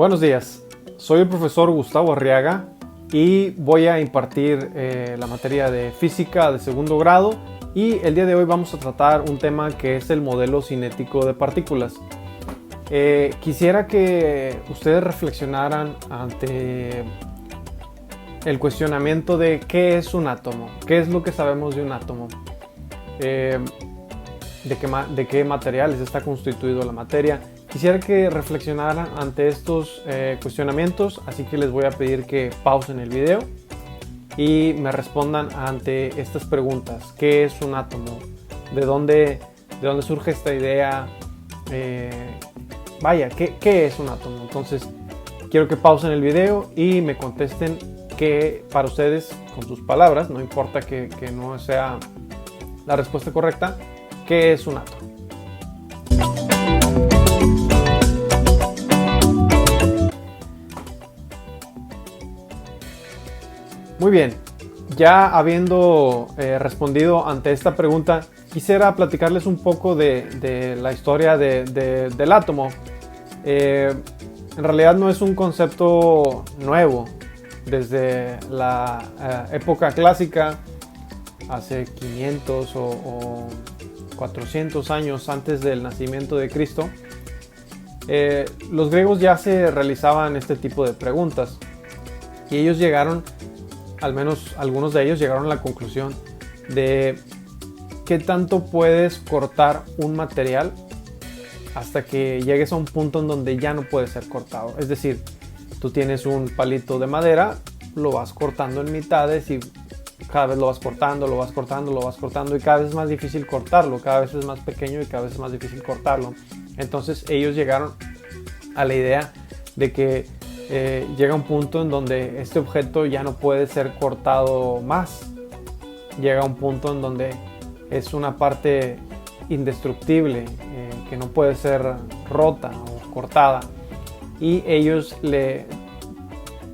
Buenos días, soy el profesor Gustavo Arriaga y voy a impartir la materia de física de segundo grado, y el día de hoy vamos a tratar un tema que es el modelo cinético de partículas. Quisiera que ustedes reflexionaran ante el cuestionamiento de qué es un átomo, qué es lo que sabemos de un átomo, de qué materiales está constituido la materia. Quisiera que reflexionaran ante estos cuestionamientos, así que les voy a pedir que pausen el video y me respondan ante estas preguntas. ¿Qué es un átomo? ¿De dónde surge esta idea? ¿Qué es un átomo? Entonces, quiero que pausen el video y me contesten que para ustedes, con sus palabras, no importa que no sea la respuesta correcta, ¿qué es un átomo? Muy bien, ya habiendo respondido ante esta pregunta, quisiera platicarles un poco de la historia del átomo. En realidad no es un concepto nuevo. Desde la época clásica, hace 500 o 400 años antes del nacimiento de Cristo, los griegos ya se realizaban este tipo de preguntas, y ellos llegaron, al menos algunos de ellos llegaron a la conclusión de qué tanto puedes cortar un material hasta que llegues a un punto en donde ya no puede ser cortado. Es decir, tú tienes un palito de madera, lo vas cortando en mitades y cada vez lo vas cortando, y cada vez es más difícil cortarlo, cada vez es más pequeño y cada vez es más difícil cortarlo. Entonces ellos llegaron a la idea de que llega un punto en donde este objeto ya no puede ser cortado más. Llega un punto en donde es una parte indestructible, que no puede ser rota o cortada. Y ellos le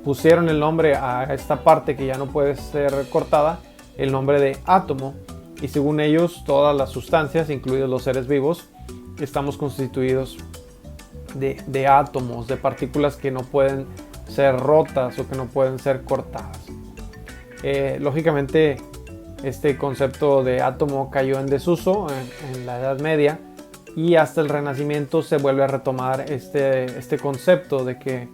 pusieron el nombre a esta parte que ya no puede ser cortada, el nombre de átomo. Y según ellos, todas las sustancias, incluidos los seres vivos, estamos constituidos de átomos, de partículas que no pueden ser rotas o que no pueden ser cortadas. Lógicamente, este concepto de átomo cayó en desuso en la Edad Media, y hasta el Renacimiento se vuelve a retomar este concepto de que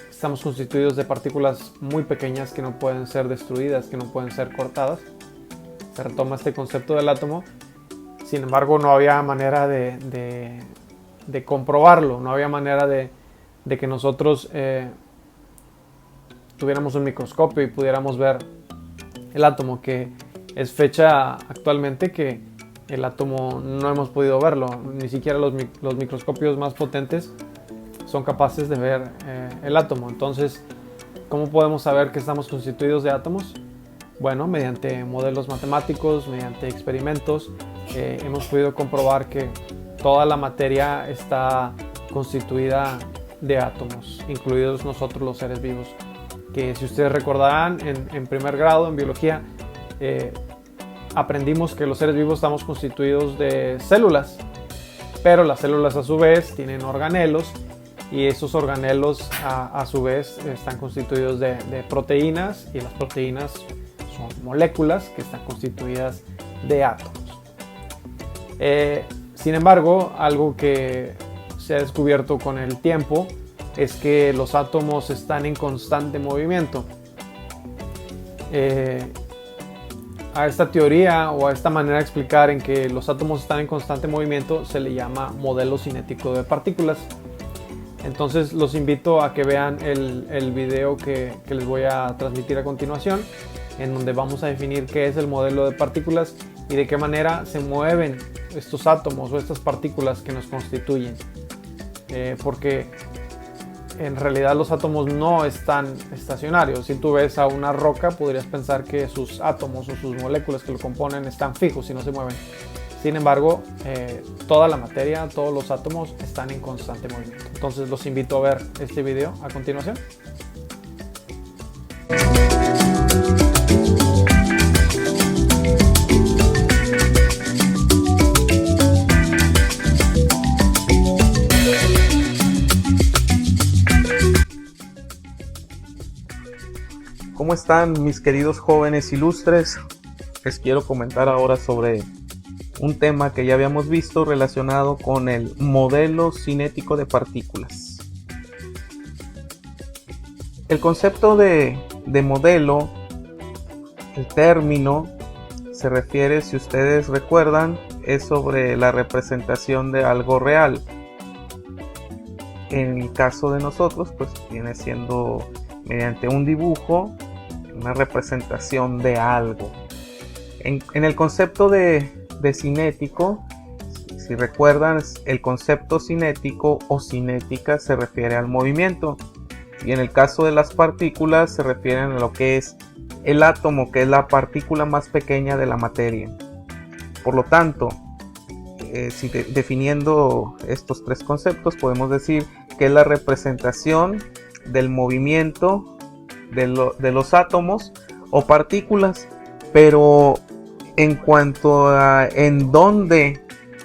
estamos constituidos de partículas muy pequeñas que no pueden ser destruidas, que no pueden ser cortadas. Se retoma este concepto del átomo. Sin embargo, no había manera de comprobarlo, no había manera de que nosotros tuviéramos un microscopio y pudiéramos ver el átomo, que es fecha actualmente que el átomo no hemos podido verlo. Ni siquiera los microscopios más potentes son capaces de ver el átomo. Entonces, ¿cómo podemos saber que estamos constituidos de átomos? Bueno, mediante modelos matemáticos, mediante experimentos, hemos podido comprobar que toda la materia está constituida de átomos, incluidos nosotros los seres vivos. Que si ustedes recordarán, en primer grado en biología, aprendimos que los seres vivos estamos constituidos de células, pero las células a su vez tienen organelos, y esos organelos a su vez están constituidos de proteínas, y las proteínas son moléculas que están constituidas de átomos. Sin embargo, algo que se ha descubierto con el tiempo es que los átomos están en constante movimiento. A esta teoría o a esta manera de explicar en que los átomos están en constante movimiento se le llama modelo cinético de partículas. Entonces los invito a que vean el video que les voy a transmitir a continuación, en donde vamos a definir qué es el modelo de partículas y de qué manera se mueven estos átomos o estas partículas que nos constituyen. Porque en realidad los átomos no están estacionarios. Si tú ves a una roca, podrías pensar que sus átomos o sus moléculas que lo componen están fijos y no se mueven. Sin embargo, toda la materia, todos los átomos están en constante movimiento. Entonces los invito a ver este video a continuación. ¿Cómo están mis queridos jóvenes ilustres? Les quiero comentar ahora sobre un tema que ya habíamos visto relacionado con el modelo cinético de partículas. El concepto de modelo, el término, se refiere, si ustedes recuerdan, es sobre la representación de algo real. En el caso de nosotros, pues viene siendo mediante un dibujo, una representación de algo. En el concepto de cinético, si recuerdan, el concepto cinético o cinética se refiere al movimiento, y en el caso de las partículas se refieren a lo que es el átomo, que es la partícula más pequeña de la materia. Por lo tanto, definiendo estos tres conceptos, podemos decir que es la representación del movimiento de los átomos o partículas, pero en cuanto a en dónde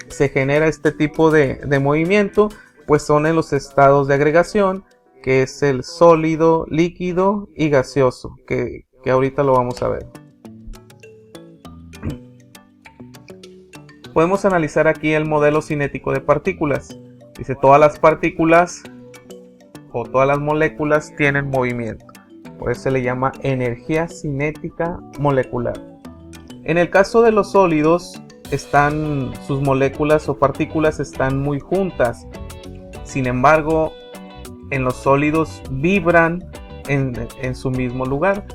se genera este tipo de movimiento, pues son en los estados de agregación, que es el sólido, líquido y gaseoso, que ahorita lo vamos a ver. Podemos analizar aquí el modelo cinético de partículas. Dice, todas las partículas o todas las moléculas tienen movimiento. Por eso se le llama energía cinética molecular. En el caso de los sólidos, sus moléculas o partículas están muy juntas. Sin embargo, en los sólidos vibran en su mismo lugar,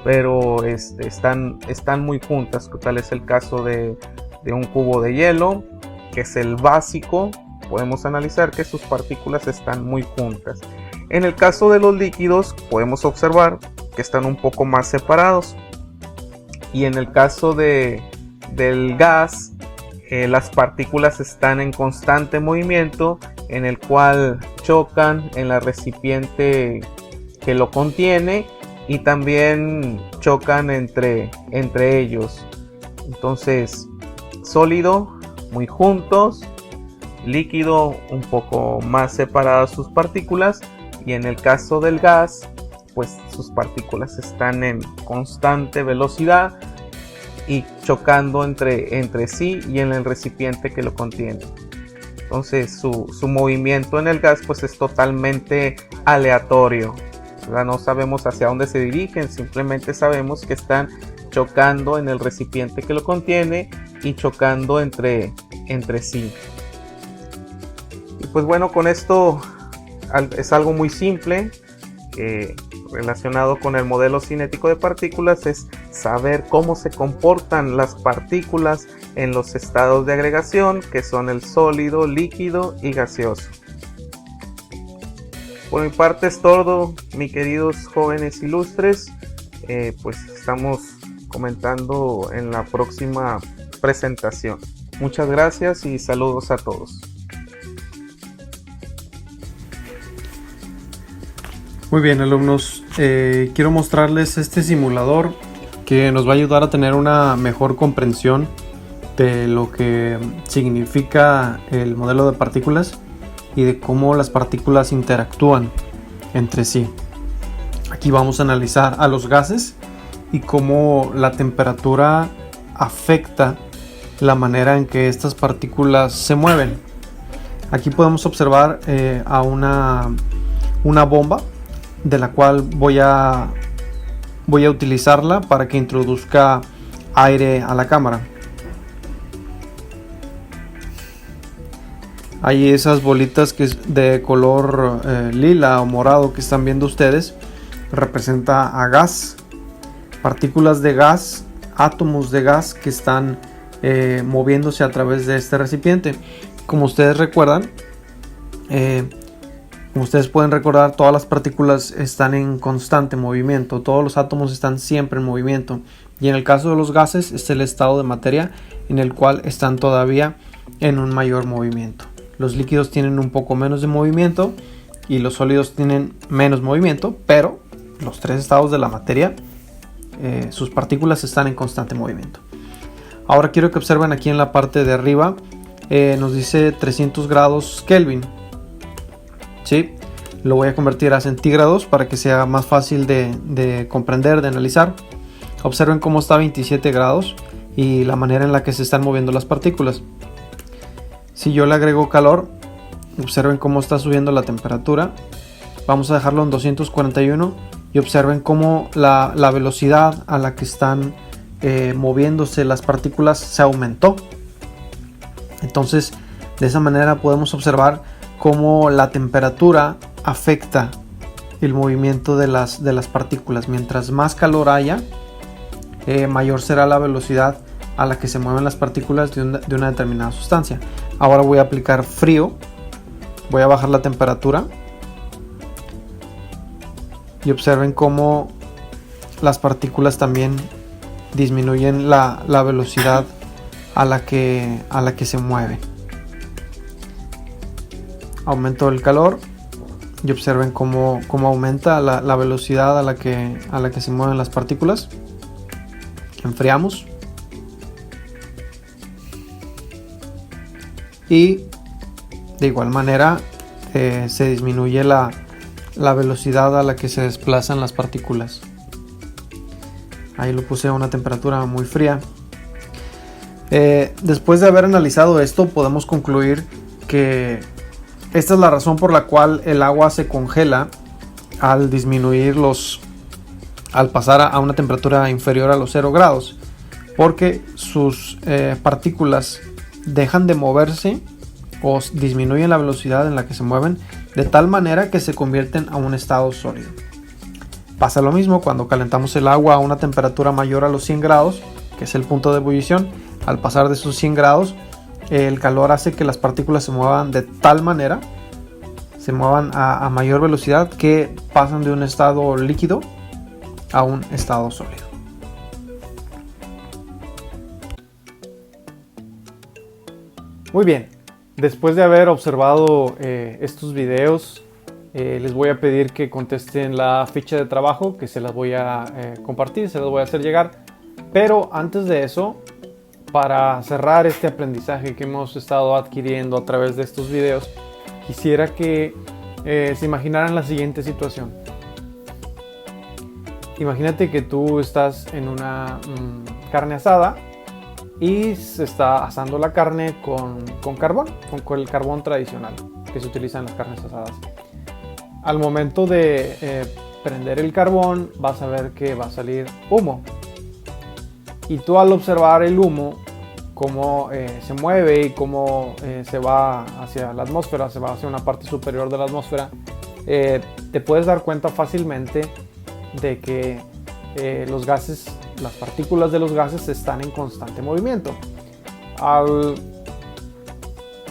pero están muy juntas. Tal es el caso de un cubo de hielo, que es el básico. Podemos analizar que sus partículas están muy juntas. En el caso de los líquidos, podemos observar que están un poco más separados. Y en el caso del gas, las partículas están en constante movimiento, en el cual chocan en la recipiente que lo contiene y también chocan entre ellos. Entonces, sólido muy juntos, líquido un poco más separadas sus partículas, y en el caso del gas, pues sus partículas están en constante velocidad y chocando entre sí y en el recipiente que lo contiene. Entonces su movimiento en el gas pues es totalmente aleatorio, ¿verdad? No sabemos hacia dónde se dirigen, simplemente sabemos que están chocando en el recipiente que lo contiene y chocando entre sí. Y pues bueno, con esto es algo muy simple, relacionado con el modelo cinético de partículas, es saber cómo se comportan las partículas en los estados de agregación, que son el sólido, líquido y gaseoso. Por mi parte es todo, mis queridos jóvenes ilustres. Pues estamos comentando en la próxima presentación. Muchas gracias y saludos a todos. Muy bien, alumnos, quiero mostrarles este simulador que nos va a ayudar a tener una mejor comprensión de lo que significa el modelo de partículas y de cómo las partículas interactúan entre sí. Aquí vamos a analizar a los gases y cómo la temperatura afecta la manera en que estas partículas se mueven. Aquí podemos observar a una bomba, de la cual voy a utilizarla para que introduzca aire a la cámara. Hay esas bolitas que es de color lila o morado que están viendo ustedes, representa a gas, partículas de gas, átomos de gas que están moviéndose a través de este recipiente. Como ustedes recuerdan, como ustedes pueden recordar, todas las partículas están en constante movimiento, todos los átomos están siempre en movimiento, y en el caso de los gases es el estado de materia en el cual están todavía en un mayor movimiento. Los líquidos tienen un poco menos de movimiento y los sólidos tienen menos movimiento, pero los tres estados de la materia, sus partículas están en constante movimiento. Ahora quiero que observen aquí en la parte de arriba, nos dice 300 grados Kelvin. ¿Sí? Lo voy a convertir a centígrados para que sea más fácil de comprender, de analizar. Observen cómo está a 27 grados y la manera en la que se están moviendo las partículas. Si yo le agrego calor, observen cómo está subiendo la temperatura. Vamos a dejarlo en 241 y observen cómo la velocidad a la que están moviéndose las partículas se aumentó. Entonces, de esa manera podemos observar cómo la temperatura afecta el movimiento de las partículas. Mientras más calor haya, mayor será la velocidad a la que se mueven las partículas de una determinada sustancia. Ahora voy a aplicar frío, voy a bajar la temperatura y observen cómo las partículas también disminuyen la velocidad a la que se mueve. Aumento el calor y observen cómo aumenta la velocidad a la que se mueven las partículas. Enfriamos y de igual manera se disminuye la velocidad a la que se desplazan las partículas. Ahí lo puse a una temperatura muy fría. Después de haber analizado esto, podemos concluir que esta es la razón por la cual el agua se congela al pasar a una temperatura inferior a los 0 grados, porque sus partículas dejan de moverse o disminuyen la velocidad en la que se mueven de tal manera que se convierten a un estado sólido. Pasa lo mismo cuando calentamos el agua a una temperatura mayor a los 100 grados, que es el punto de ebullición. Al pasar de esos 100 grados, el calor hace que las partículas se muevan de tal manera, se muevan a mayor velocidad, que pasan de un estado líquido a un estado sólido. Muy bien, después de haber observado estos videos, les voy a pedir que contesten la ficha de trabajo, que se las voy a compartir, se las voy a hacer llegar. Pero antes de eso, para cerrar este aprendizaje que hemos estado adquiriendo a través de estos videos, quisiera que se imaginaran la siguiente situación. Imagínate que tú estás en una carne asada y se está asando la carne con carbón, con el carbón tradicional que se utiliza en las carnes asadas. Al momento de prender el carbón, vas a ver que va a salir humo. Y tú, al observar el humo, cómo se mueve y cómo se va hacia la atmósfera, se va hacia una parte superior de la atmósfera, te puedes dar cuenta fácilmente de que los gases, las partículas de los gases están en constante movimiento. Al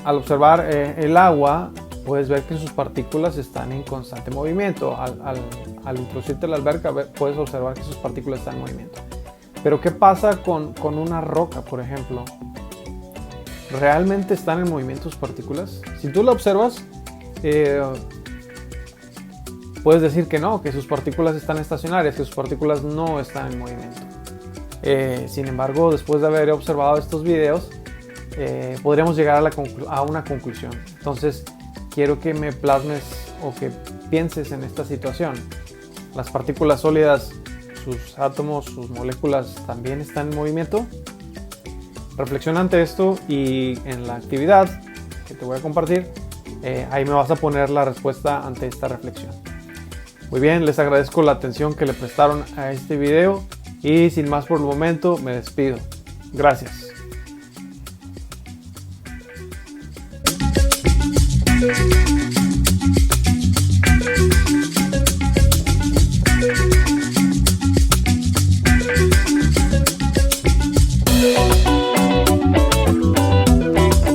observar el agua, puedes ver que sus partículas están en constante movimiento. Al introducirte en la alberca, puedes observar que sus partículas están en movimiento. Pero ¿qué pasa con una roca, por ejemplo? ¿Realmente están en movimiento sus partículas? Si tú la observas, puedes decir que no, que sus partículas están estacionarias, que sus partículas no están en movimiento. Sin embargo, después de haber observado estos videos, podríamos llegar a una conclusión. Entonces, quiero que me plasmes o que pienses en esta situación. Las partículas sólidas, sus átomos, sus moléculas también están en movimiento. Reflexiona ante esto y en la actividad que te voy a compartir, ahí me vas a poner la respuesta ante esta reflexión. Muy bien, les agradezco la atención que le prestaron a este video y sin más por el momento me despido. Gracias.